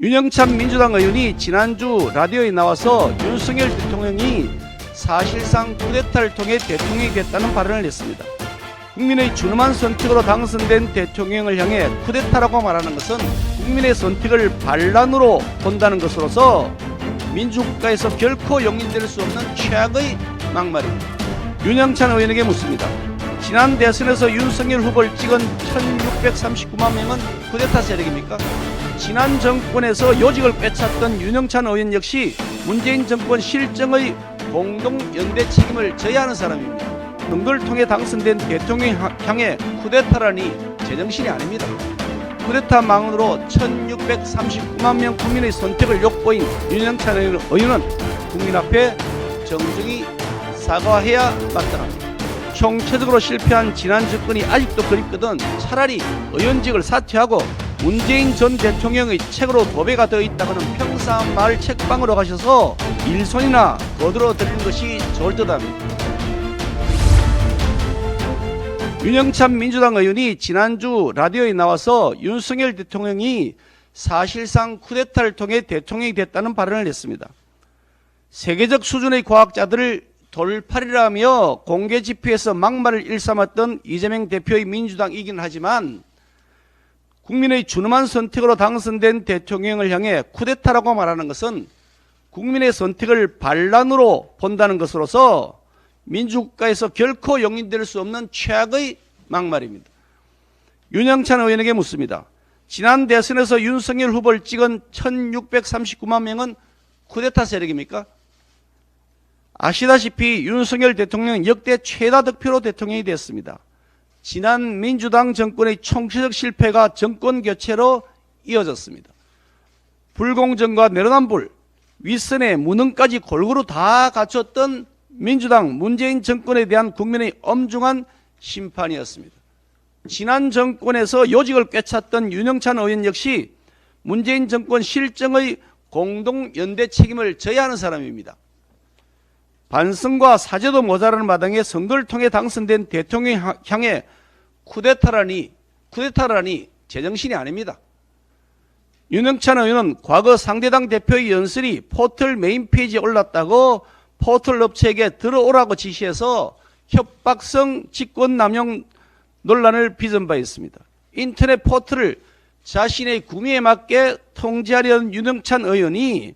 윤영찬 민주당 의원이 지난주 라디오에 나와서 윤석열 대통령이 사실상 쿠데타를 통해 대통령이 됐다는 발언을 했습니다. 국민의 준엄한 선택으로 당선된 대통령을 향해 쿠데타라고 말하는 것은 국민의 선택을 반란으로 본다는 것으로서 민주국가에서 결코 용인될 수 없는 최악의 막말입니다. 윤영찬 의원에게 묻습니다. 지난 대선에서 윤석열 후보를 찍은 1639만 명은 쿠데타 세력입니까? 지난 정권에서 요직을 꿰찼던 윤영찬 의원 역시 문재인 정권 실정의 공동연대 책임을 져야 하는 사람입니다. 등을 통해 당선된 대통령 향해 쿠데타라니 제정신이 아닙니다. 쿠데타 망언으로 1639만 명 국민의 선택을 욕보인 윤영찬 의원은 국민 앞에 정중히 사과해야 마땅합니다. 총체적으로 실패한 지난 정권이 아직도 그립거든 차라리 의원직을 사퇴하고 문재인 전 대통령의 책으로 도배가 되어 있다고는 평상 말 책방으로 가셔서 일손이나 거들어 드리는 것이 좋을 듯합니다. 윤영찬 민주당 의원이 지난주 라디오에 나와서 윤석열 대통령이 사실상 쿠데타를 통해 대통령이 됐다는 발언을 했습니다. 세계적 수준의 과학자들을 돌팔이라며 공개 집회에서 막말을 일삼았던 이재명 대표의 민주당이긴 하지만 국민의 준엄한 선택으로 당선된 대통령을 향해 쿠데타라고 말하는 것은 국민의 선택을 반란으로 본다는 것으로서 민주국가에서 결코 용인될 수 없는 최악의 막말입니다. 윤영찬 의원에게 묻습니다. 지난 대선에서 윤석열 후보를 찍은 1639만 명은 쿠데타 세력입니까? 아시다시피 윤석열 대통령은 역대 최다 득표로 대통령이 됐습니다. 지난 민주당 정권의 총체적 실패가 정권 교체로 이어졌습니다. 불공정과 내로남불, 윗선의 무능까지 골고루 다 갖췄던 민주당 문재인 정권에 대한 국민의 엄중한 심판이었습니다. 지난 정권에서 요직을 꿰찼던 윤영찬 의원 역시 문재인 정권 실정의 공동연대 책임을 져야 하는 사람입니다. 반성과 사죄도 모자라는 마당에 선거를 통해 당선된 대통령 향해 쿠데타라니 제정신이 아닙니다. 윤영찬 의원은 과거 상대당 대표의 연설이 포털 메인 페이지에 올랐다고 포털 업체에게 들어오라고 지시해서 협박성 직권남용 논란을 빚은 바 있습니다. 인터넷 포털을 자신의 구미에 맞게 통제하려는 윤영찬 의원이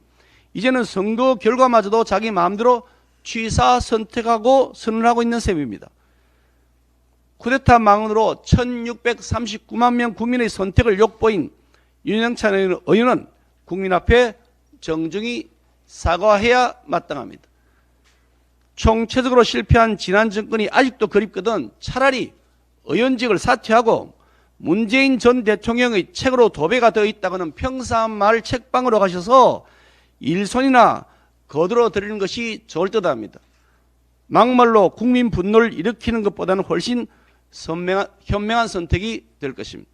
이제는 선거 결과마저도 자기 마음대로 취사 선택하고 선언하고 있는 셈입니다. 쿠데타 망언으로 1639만 명 국민의 선택을 욕보인 윤영찬 의원은 국민 앞에 정중히 사과해야 마땅합니다. 총체적으로 실패한 지난 정권이 아직도 그립거든 차라리 의원직을 사퇴하고 문재인 전 대통령의 책으로 도배가 되어 있다고는 평상 말 책방으로 가셔서 일손이나 거들어 드리는 것이 좋을 듯합니다. 막말로 국민 분노를 일으키는 것보다는 훨씬 현명한 선택이 될 것입니다.